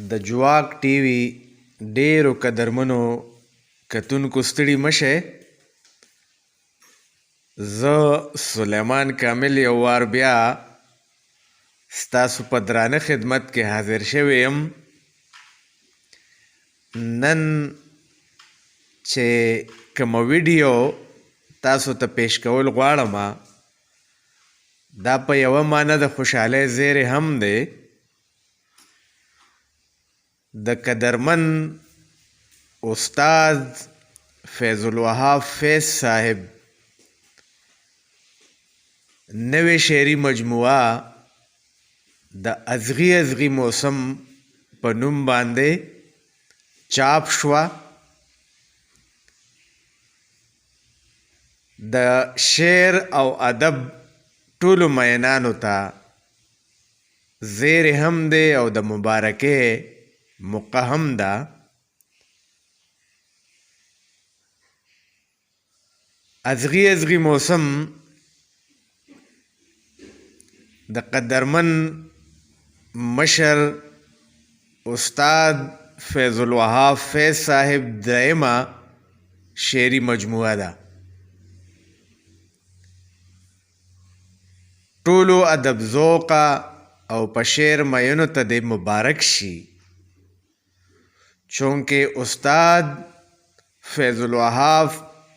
د جواک ټي وي ډیرو قدرمنو کتونکو ستړي مشه. زه سلیمان کامل یو وار بیا ستاسو په درانه خدمت کې حاضر شوی یم. نن چې کومه ویډیو تاسو ته پیش کول غواړم دا په یوه معنی د خوشحالۍ زیری هم دی. د قدرمن استاد فیض الوهاب فیض صاحب نوې شعري مجموعه د ازغي ازغي موسم په نوم باندې چاپ شوه. د شعر او ادب ټولو مینانو ته زیر هم دی او د مبارکۍ موقع هم ده. ازغي ازغي موسم د قدرمن مشر استاد فیض الوهاب فیض صاحب درېمه شعري مجموعه ده. ټولو ادب ذوقه او په شعر مینو ته دې مبارک شي، چونکه استاد فیض الوهاب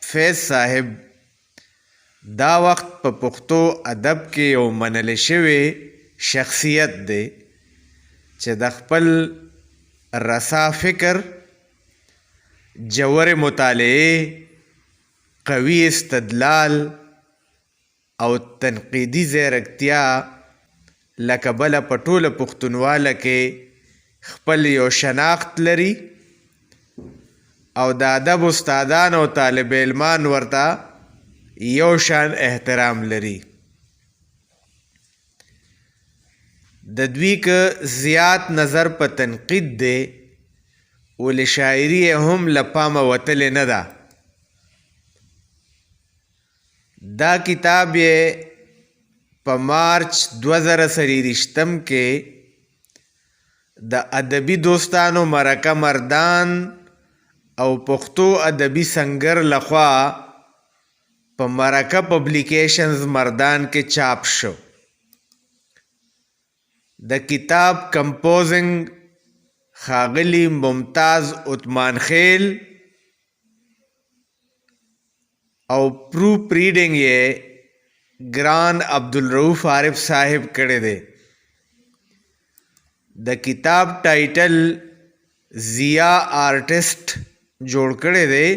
فیض صاحب دا وخت په پښتو ادب کې یو منل شوی شخصیت دی چې د خپل رسا فکر، جوور مطالعه، قوي استدلال او تنقیدي ځیرکتیا له کبله په ټوله پښتونواله کې خپل یو شناخت لري او د ادب استادان او طالب علمان ورته یو شان احترام لري. د دوی که زیات نظر په تنقید دی ولې شاعري هم له پامه وتلې نه ده. دا کتاب یې په مارچ 2023 کې د ادبي دوستانو مرکه مردان او پښتو ادبي سنگر لخوا په مرکه پبلیکیشنز مردان کې چاپ شو. د کتاب کمپوزنګ ښاغلي ممتاز عثمان خیل او پروف ریډنګ یې ګران عبدالرؤف عارف صاحب کړی دی. د کتاب ټایټل ضیا آرټسټ جوړ کړی دی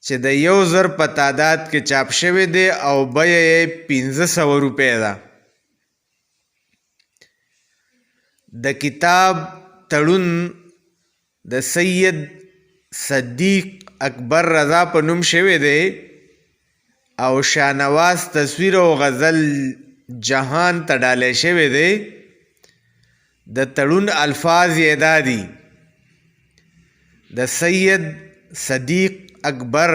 چې د 1000 په تعداد کې چاپ شوی دی او بیه یې 1500 روپۍ ده. د کتاب تړون د سید صدیق اکبر رضا په نوم شوی دی او شاهنواز تصویر او غزل جهان ته ډالی شوی دی. د تړون الفاظ یې دا دي: د سید صدیق اکبر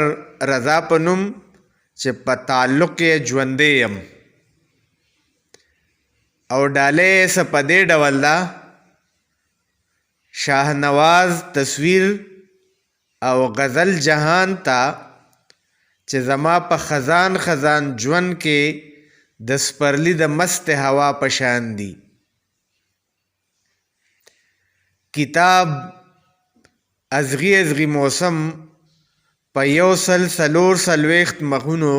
رضا په نوم چې په تعلق یې ژوندی یم، او ډالۍ یې څه په دې ډول ده: شاهنواز تصویر او غزل جهان ته چې زما په خزان خزان ژوند کې د سپرلی د مست هوا په شان دي. کتاب ازغي ازغي موسم په 144 مخونو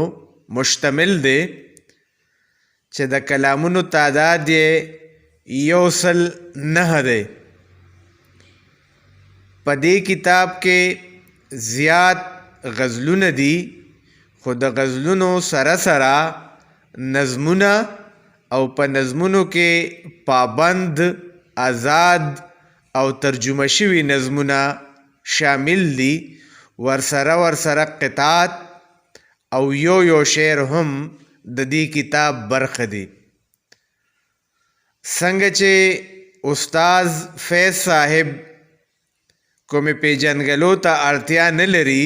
مشتمل دی چې د کلامونو تعداد یې 109 دی. په دې کتاب کې زیات غزلونه دي، خو د غزلونو سره سره نظمونه او په نظمونو کې پابند، آزاد او ترجمه شوي نظمونه شامل دي. ورسره قطعات او یو شعر هم د دې کتاب برخه دي. څنګه چې استاد فیض صاحب کومې پیژنګلو ته اړتیا نه لري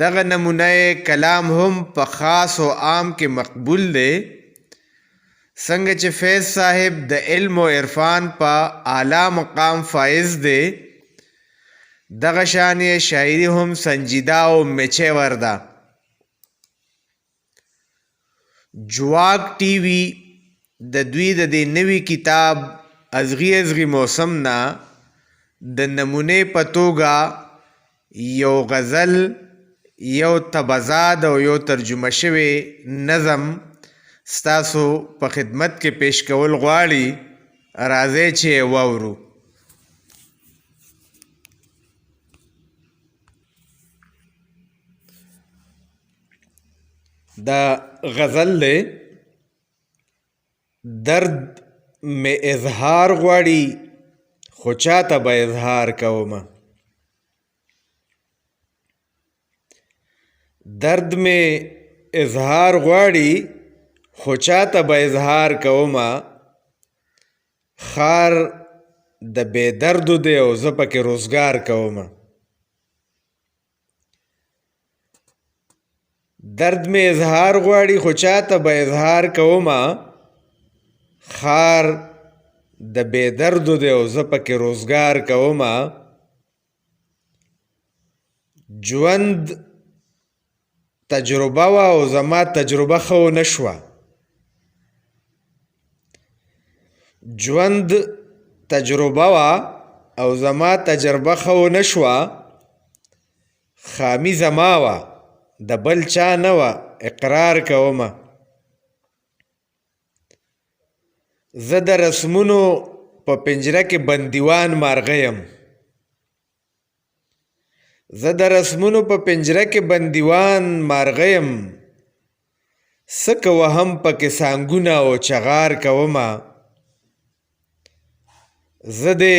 دغه نمونه کلام هم په خاص او عام کې مقبول دی څنګه چې فیض صاحب د علم او عرفان په اعلی مقام فائز دی دغه شان یې شاعري هم سنجیده او میچه ور ده جواک ټي وي د دوی د دې نوي کتاب ازغي موسم نه د نمونې په توګه یو غزل یو تبزاد او یو ترجمه شوی نظم ستاسو په خدمت کې پیش کول غواړي راځئ چې واورو دا غزل دی درد میں اظہار غواړي خو چاته به اظهار کومه درد میں اظهار غواړي خو چاته به اظهار کومه خار د بې دردو دی او زه پکې روزګار کومه درد میں اظهار غواړي خو چاته به اظهار کومه خار د بې دردو دی او زه پکې روزګار کومه ژوند تجربه وه او زما تجربه ښه ونه شوه ژوند تجربه وه او زما تجربه ښه ونه شوه خامي زما وه د بل چا نه وه اقرار کومه زه د رسمونو په پنجره کې بندیوان مارغه یم زه د رسمونو په پنجره کې بندیوان مارغه یم څه کوه هم پکې سانګونه او چغار کومه زه دې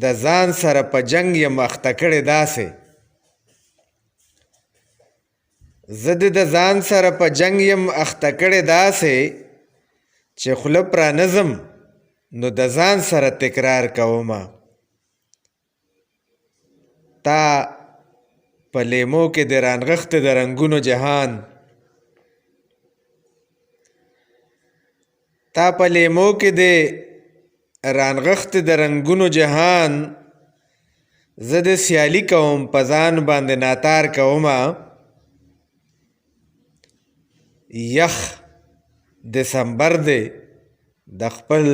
د ځان سره په جنګ یم اخته کړې داسې زه دې د ځان سره په جنګ یم اخته کړې داسې چې خوله پرانځم نو د ځان سره تکرار کومه تا په لیمو کې د رانغښتې د رنګونو جهان تا په لیمو کې د رانغښتې د رنګونو جهان زه د سیالي کوم په ځان باندې ناتار کومه یخ دسمبر دی د خپل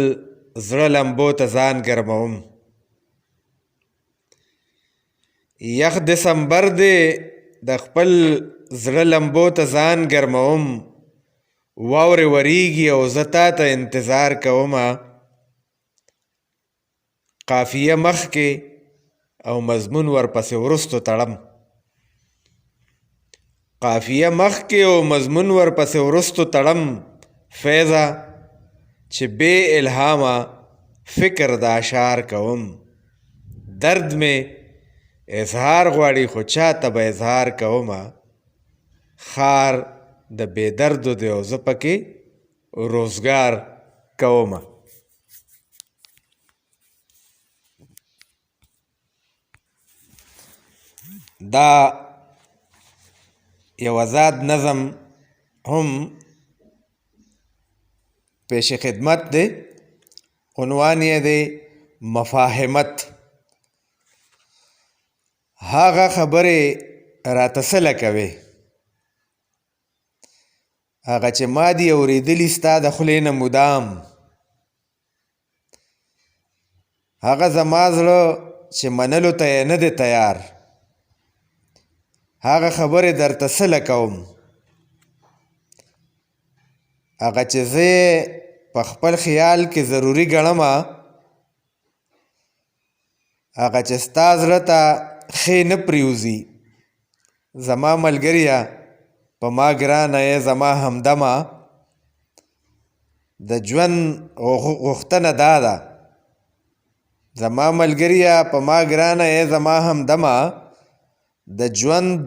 زړه لمبو ته ځان ګرموم یخ دسمبر دی د خپل زړه لمبو ته ځان ګرموم واورې وریږي او زه تا ته انتظار کومه قافیه مخکې او مضمون ورپسې وروستو تړم قافیه مخکې او مضمون ورپسې وروستو تړم فیضه چې بې الهامه فکر د اشعار کوم درد مې اظهار غواړي خو چاته به اظهار کومه خار د بې دردو دی او زه پکې روزګار کومه دا یو آزاد نظم هم پیش خدمت دی عنوان یې دی مفاهمت هغه خبرې راته څه لکوي هغه چې ما دي اورېدلي ستا د خولې نه مدام هغه زما زړه چې منلو ته یې نه دی تیار هغه خبرې درته څه لکوم هغه چې زه په خپل خیال کې ضروري ګڼمه هغه چې ستا زړه ته ښې نه پرېوځي زما ملګریه په ما ګرانه یې زما همدمه د ژوند غوښتنه دا ده زما ملګریه په ما ګرانه یې زما همدمه د ژوند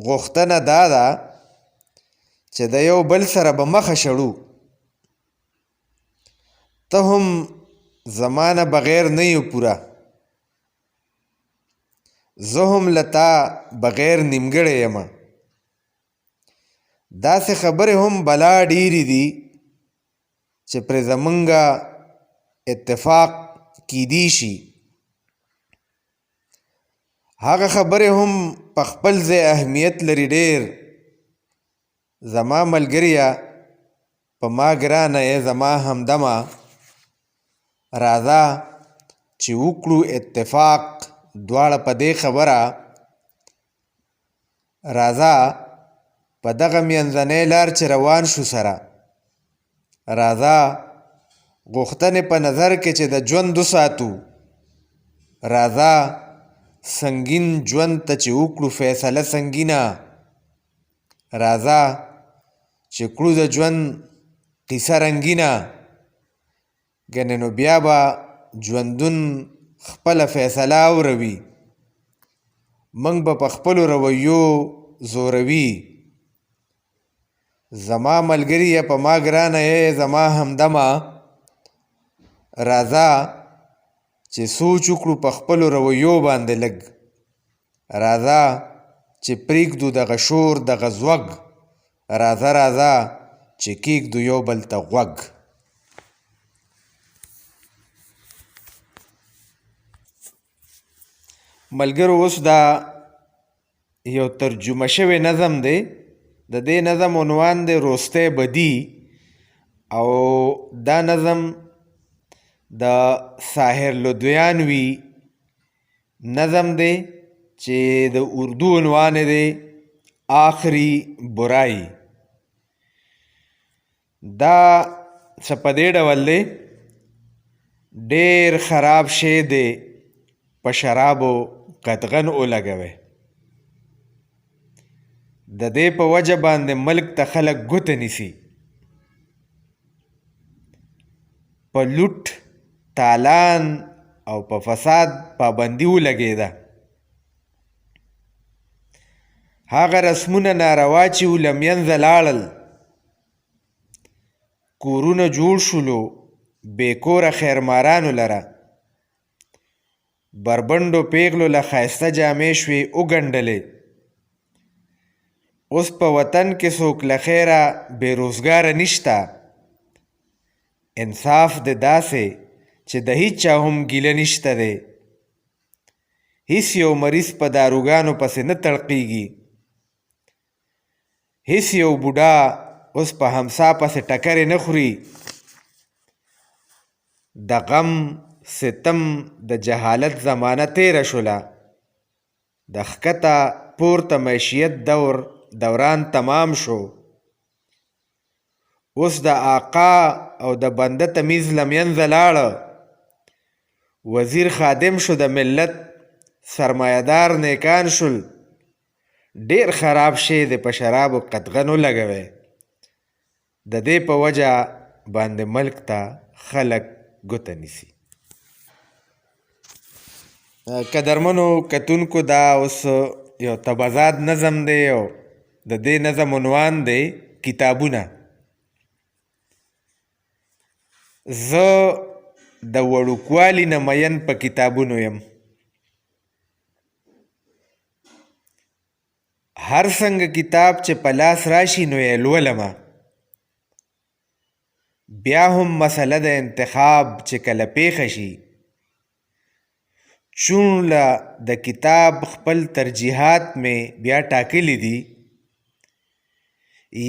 غوښتنه دا ده چې د یو بل سره به مخه شړو ته هم زما نه بغیر نه یو پوره زه هم لتا بغیر نیمګړی یمه. داسې خبرې هم بلا ډېرې دي چې پرې زمونږه اتفاق کیدی شي. هغه خبرې هم په خپل ځای اهمیت لري ډېر. زما ملګریه په ما ګرانه یې زما همدمه، راځه چې وکړو اتفاق دواړه په دې خبره. راځه په دغه منځنۍ لار چې روان شو سره. راځه غوښتنې په نظر کې چې د ژوند وساتو. راځه سنګین ژوند ته چې وکړو فیصله سنګینه. راځه چې کړو د ژوند قصه رنګینه. ګنې نو بیا به ژوندون خپله فیصله اوروي. موږ به په خپلو رویو زوروي. زما ملګریه په ما ګرانه یې زما همدمه، راځه چې سوچ وکړو په خپلو رویو باندې لږ. راځه چې پرېږدو دغه شور دغه زوږ. راځه راځه چې کېږدو یو بل ته غوږ. ملګرو اوس دا یو ترجمه شوی نظم دی. د دې نظم عنوان دی روستی بدي، او دا نظم د ساحر لدھیانوي نظم دی چې د اردو عنوان دی آخری برائی. دا څه په دې ډول دی: ډېر خراب شی دی په شرابو قدغن ولګوئ. د دې په وجه باندې ملک ته خلک ګوته نیسي. په لوټ تالان او په فساد پابندي ولګېده. هغه رسمونه ناروا چې و له منځه لاړل. کورونه جوړ شولو بې کوره خیرمارانو لره. بربنډو پیغلو له ښایسته جامې شوې وګنډلې. اوس په وطن کې څوک له خیره بې روزګاره نشته. انصاف د داسې چې د هیچا هم ګیله نشته دی. هیڅ یو مریض په داروګانو پسې نه تړقیږي. هیڅ یو بوډا اوس په همسا پسې ټکرې نه خوري. د غم ستم د جهالت زمانه تیره شوله. د ښکته پورته معیشیت دوران تمام شو. اوس د آقا او د بنده تمیز له منځه لاړه. وزیر خادم شو د ملت، سرمایهدار نیکان شول. ډېر خراب شی دی په شرابو قدغن ولګوئ. د دې په وجه باندې ملک ته خلک ګوته نیسي. قدرمنو کتونکو دا اوس یو تبضاد نظم دی او د دې نظم عنوان دی کتابونه. زه د وړوکوالي نه مین په کتابونو یم. هر څنګه کتاب چې په لاس راشي نو یې لولمه. بیا هم مسله د انتخاب چې کله پیښه شي، چون له د کتاب خپل ترجیحات مې بیا ټاکلی دي.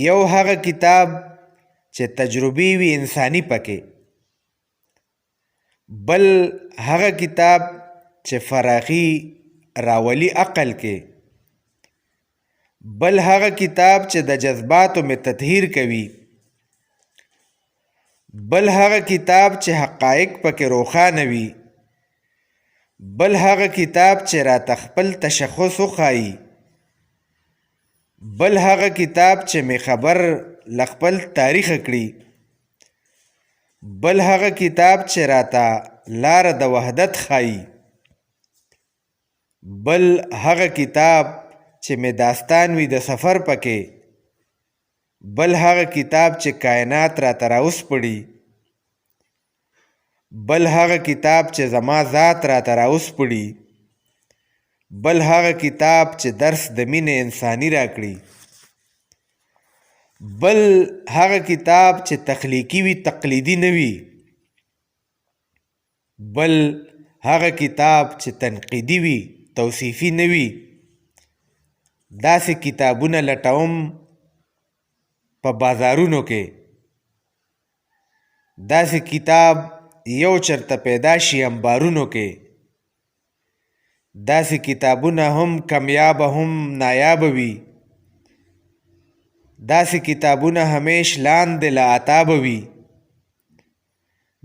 یو هغه کتاب چې تجربې وي انساني پکې، بل هغه کتاب چې فراخي راولي عقل کې، بل هغه کتاب چې د جذباتو مې تطهیر کوي، بل هغه کتاب چې حقایق پکې روښانه وي، بل هغه کتاب چې راته خپل تشخص وښایي، بل هغه کتاب چې مې خبر له خپل تاریخ کړي، بل هغه کتاب چې راته لاره د وحدت ښایي، بل هغه کتاب چې مې داستان وي د سفر پکې، بل هغه کتاب چې کائنات راته راوسپړي، بل هغه کتاب چې زما ذات راته راوسپړي، بل هغه کتاب چې درس د مینې انساني راکړي، بل هغه کتاب چې تخلیقي وي، تقلیدي نه وي، بل هغه کتاب چې تنقیدي وي، توصیفي نه وي. داسې کتابونه لټوم په بازارونو کې. داسې کتاب یو چرته پیدا شي انبارونو کې. داسې کتابونه هم کمیابه هم نایابه وي. داسې کتابونه همیش لاندې له عطابه وي.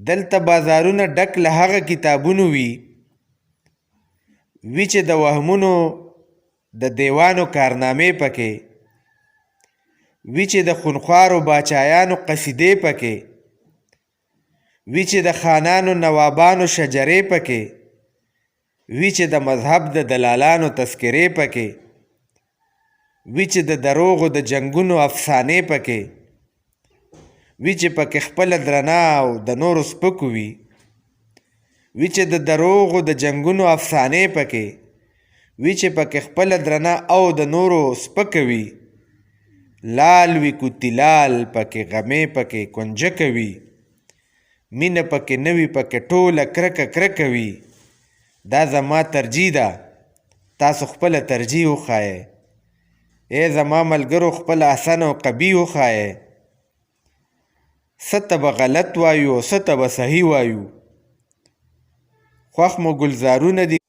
دلته بازارونه ډک له هغه کتابونو وي چې د وهمونو د دیوانو کارنامې پکې وي، چې د خونخوارو باچایانو قصیدې پکې وي، چې د خانانو نوابانو شجرې پکې وي، چې د مذهب د دلالانو تذکرې پکې وي، چې د دروغو د جنګونو افسانې پکې وي، چې پکې خپله درنه او د نورو سپکو وي، وي چې د دروغو د جنګونو افسانې پکې وي، چې پکې خپله درنه او د نورو سپکه وي. لال وي کوتي لال پکې غمې پکې کنجکه وي، مینه پکې نه وي، پکې ټوله کرکه کرکه وي. دا زما ترجیح ده، تاسو خپله ترجیح وښایئ. ای زما ملګرو خپله حسن او قبیح وښایئ. څه ته به غلط وایو او څه ته به صحیح وایو. خوښ مو ګلزارونه دي.